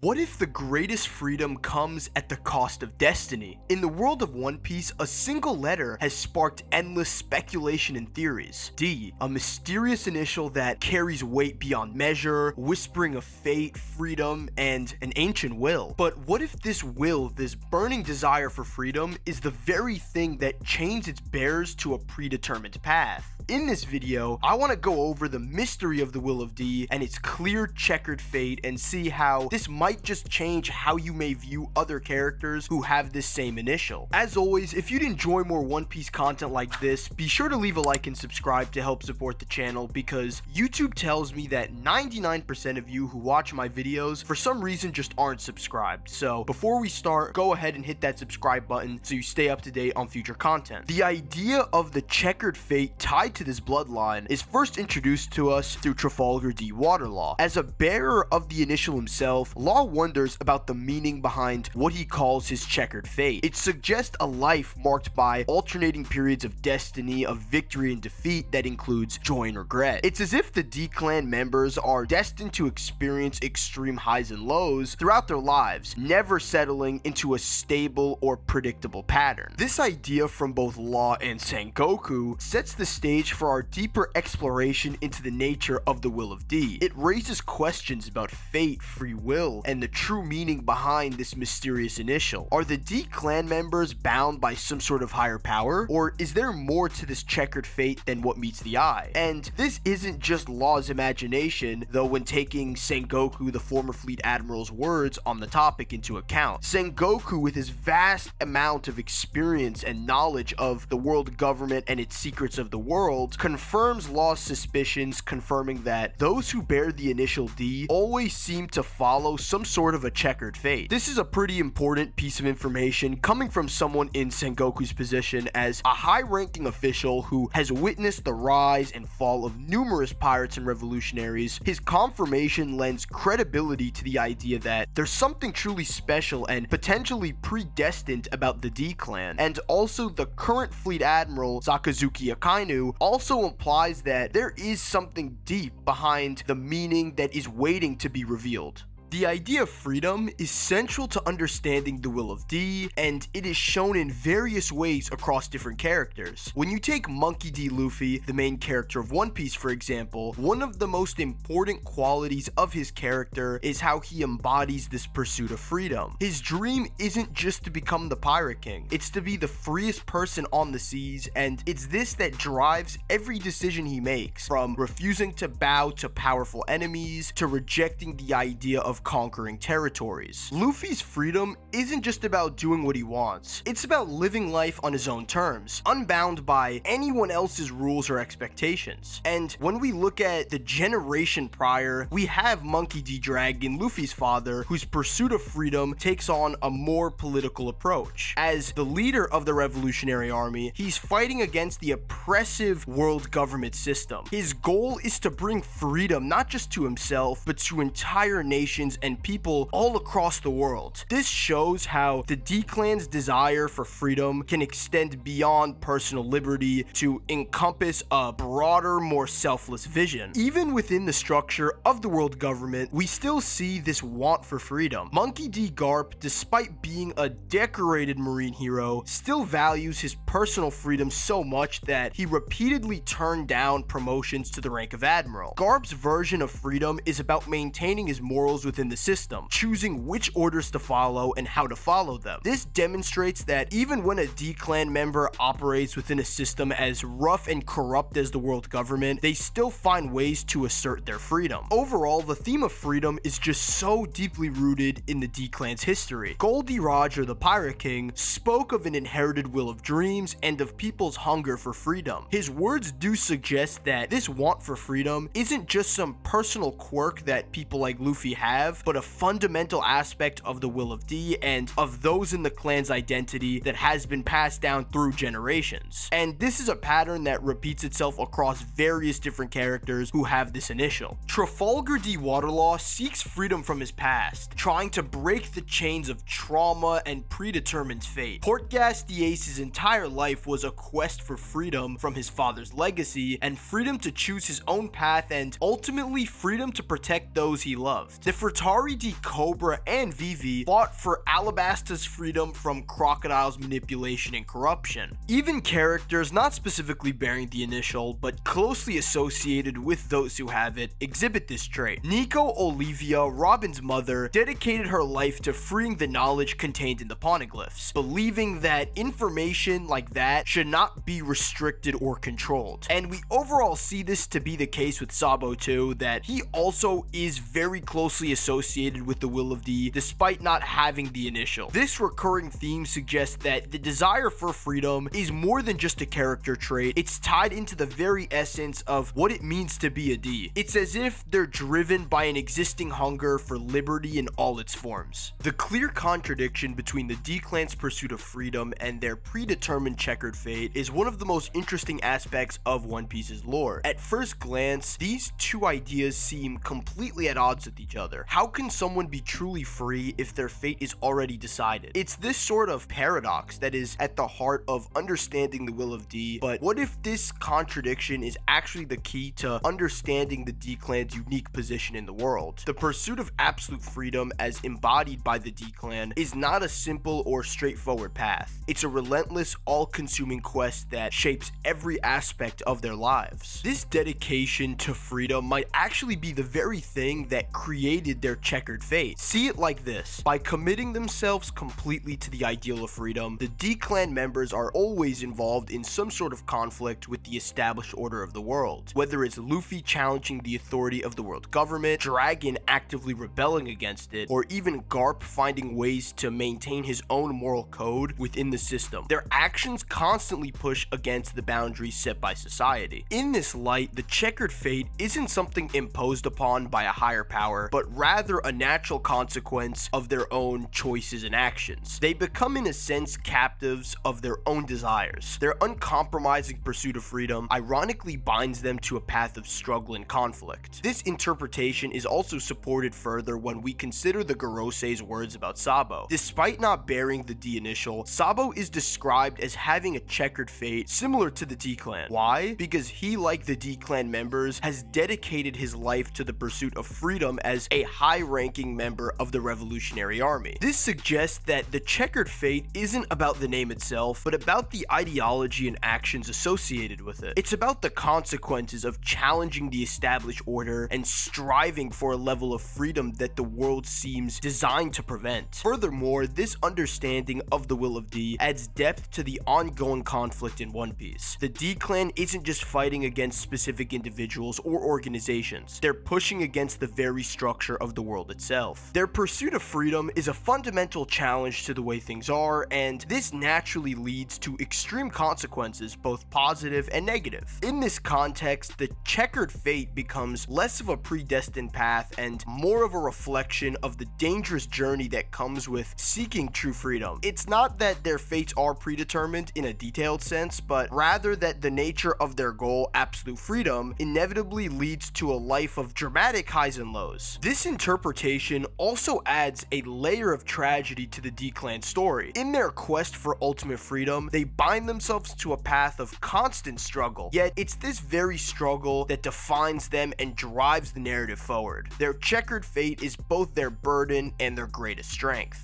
What if the greatest freedom comes at the cost of destiny? In the world of One Piece, a single letter has sparked endless speculation and theories. D, a mysterious initial that carries weight beyond measure, whispering of fate, freedom, and an ancient will. But what if this will, this burning desire for freedom, is the very thing that chains its bearers to a predetermined path? In this video, I want to go over the mystery of the Will of D and its clear checkered fate and see how this might just change how you may view other characters who have this same initial. As always, if you'd enjoy more One Piece content like this, be sure to leave a like and subscribe to help support the channel, because YouTube tells me that 99% of you who watch my videos for some reason just aren't subscribed. So before we start, go ahead and hit that subscribe button so you stay up to date on future content. The idea of the checkered fate tied to this bloodline is first introduced to us through Trafalgar D. Waterlaw. As a bearer of the initial himself, Law wonders about the meaning behind what he calls his checkered fate. It suggests a life marked by alternating periods of destiny, of victory and defeat that includes joy and regret. It's as if the D clan members are destined to experience extreme highs and lows throughout their lives, never settling into a stable or predictable pattern. This idea from both Law and Sengoku sets the stage for our deeper exploration into the nature of the Will of D. It raises questions about fate, free will, and the true meaning behind this mysterious initial. Are the D clan members bound by some sort of higher power, or is there more to this checkered fate than what meets the eye? And this isn't just Law's imagination, though, when taking Sengoku, the former fleet admiral's, words on the topic into account. Sengoku, with his vast amount of experience and knowledge of the world government and its secrets of the world, confirms Law's suspicions, confirming that those who bear the initial D always seem to follow some sort of a checkered fate. This is a pretty important piece of information coming from someone in Sengoku's position as a high-ranking official who has witnessed the rise and fall of numerous pirates and revolutionaries. His confirmation lends credibility to the idea that there's something truly special and potentially predestined about the D clan, and also the current fleet admiral Sakazuki Akainu also implies that there is something deep behind the meaning that is waiting to be revealed. The idea of freedom is central to understanding the Will of D, and it is shown in various ways across different characters. When you take Monkey D. Luffy, the main character of One Piece, for example, one of the most important qualities of his character is how he embodies this pursuit of freedom. His dream isn't just to become the Pirate King, it's to be the freest person on the seas, and it's this that drives every decision he makes, from refusing to bow to powerful enemies to rejecting the idea of conquering territories. Luffy's freedom isn't just about doing what he wants, it's about living life on his own terms, unbound by anyone else's rules or expectations. And when we look at the generation prior, we have Monkey D. Dragon, Luffy's father, whose pursuit of freedom takes on a more political approach. As the leader of the Revolutionary Army, he's fighting against the oppressive world government system. His goal is to bring freedom not just to himself, but to entire nations and people all across the world. This shows how the D clan's desire for freedom can extend beyond personal liberty to encompass a broader, more selfless vision. Even within the structure of the world government, we still see this want for freedom. Monkey D. Garp, despite being a decorated marine hero, still values his personal freedom so much that he repeatedly turned down promotions to the rank of admiral. Garp's version of freedom is about maintaining his morals within the system, choosing which orders to follow and how to follow them. This demonstrates that even when a D clan member operates within a system as rough and corrupt as the world government, they still find ways to assert their freedom. Overall, the theme of freedom is just so deeply rooted in the D clan's history. Gol D. Roger, the Pirate King, spoke of an inherited will of dreams and of people's hunger for freedom. His words do suggest that this want for freedom isn't just some personal quirk that people like Luffy have, but a fundamental aspect of the Will of D and of those in the clan's identity that has been passed down through generations. And this is a pattern that repeats itself across various different characters who have this initial. Trafalgar D. Waterlaw seeks freedom from his past, trying to break the chains of trauma and predetermined fate. Portgas the Ace's entire life was a quest for freedom from his father's legacy, and freedom to choose his own path, and ultimately freedom to protect those he loved. The Chitauri D. Cobra and Vivi fought for Alabasta's freedom from Crocodile's manipulation and corruption. Even characters not specifically bearing the initial, but closely associated with those who have it, exhibit this trait. Nico Olivia, Robin's mother, dedicated her life to freeing the knowledge contained in the poneglyphs, believing that information like that should not be restricted or controlled. And we overall see this to be the case with Sabo too, that he also is very closely associated with the Will of D despite not having the initial. This recurring theme suggests that the desire for freedom is more than just a character trait, it's tied into the very essence of what it means to be a D. It's as if they're driven by an existing hunger for liberty in all its forms. The clear contradiction between the D clan's pursuit of freedom and their predetermined checkered fate is one of the most interesting aspects of One Piece's lore. At first glance, these two ideas seem completely at odds with each other. How can someone be truly free if their fate is already decided? It's this sort of paradox that is at the heart of understanding the Will of D, but what if this contradiction is actually the key to understanding the D clan's unique position in the world? The pursuit of absolute freedom as embodied by the D clan is not a simple or straightforward path. It's a relentless, all-consuming quest that shapes every aspect of their lives. This dedication to freedom might actually be the very thing that created their checkered fate. See it like this: by committing themselves completely to the ideal of freedom, the D clan members are always involved in some sort of conflict with the established order of the world. Whether it's Luffy challenging the authority of the world government, Dragon actively rebelling against it, or even Garp finding ways to maintain his own moral code within the system, their actions constantly push against the boundaries set by society. In this light, the checkered fate isn't something imposed upon by a higher power, but rather a natural consequence of their own choices and actions. They become in a sense captives of their own desires. Their uncompromising pursuit of freedom ironically binds them to a path of struggle and conflict. This interpretation is also supported further when we consider the Gorosei's words about Sabo. Despite not bearing the D initial, Sabo is described as having a checkered fate similar to the D clan. Why? Because he, like the D clan members, has dedicated his life to the pursuit of freedom as a high-ranking member of the Revolutionary Army. This suggests that the checkered fate isn't about the name itself, but about the ideology and actions associated with it. It's about the consequences of challenging the established order and striving for a level of freedom that the world seems designed to prevent. Furthermore, this understanding of the Will of D adds depth to the ongoing conflict in One Piece. The D clan isn't just fighting against specific individuals or organizations, they're pushing against the very structure of the world itself. Their pursuit of freedom is a fundamental challenge to the way things are, and this naturally leads to extreme consequences, both positive and negative. In this context, the checkered fate becomes less of a predestined path and more of a reflection of the dangerous journey that comes with seeking true freedom. It's not that their fates are predetermined in a detailed sense, but rather that the nature of their goal, absolute freedom, inevitably leads to a life of dramatic highs and lows. This interpretation also adds a layer of tragedy to the D clan story. In their quest for ultimate freedom, they bind themselves to a path of constant struggle, yet it's this very struggle that defines them and drives the narrative forward. Their checkered fate is both their burden and their greatest strength.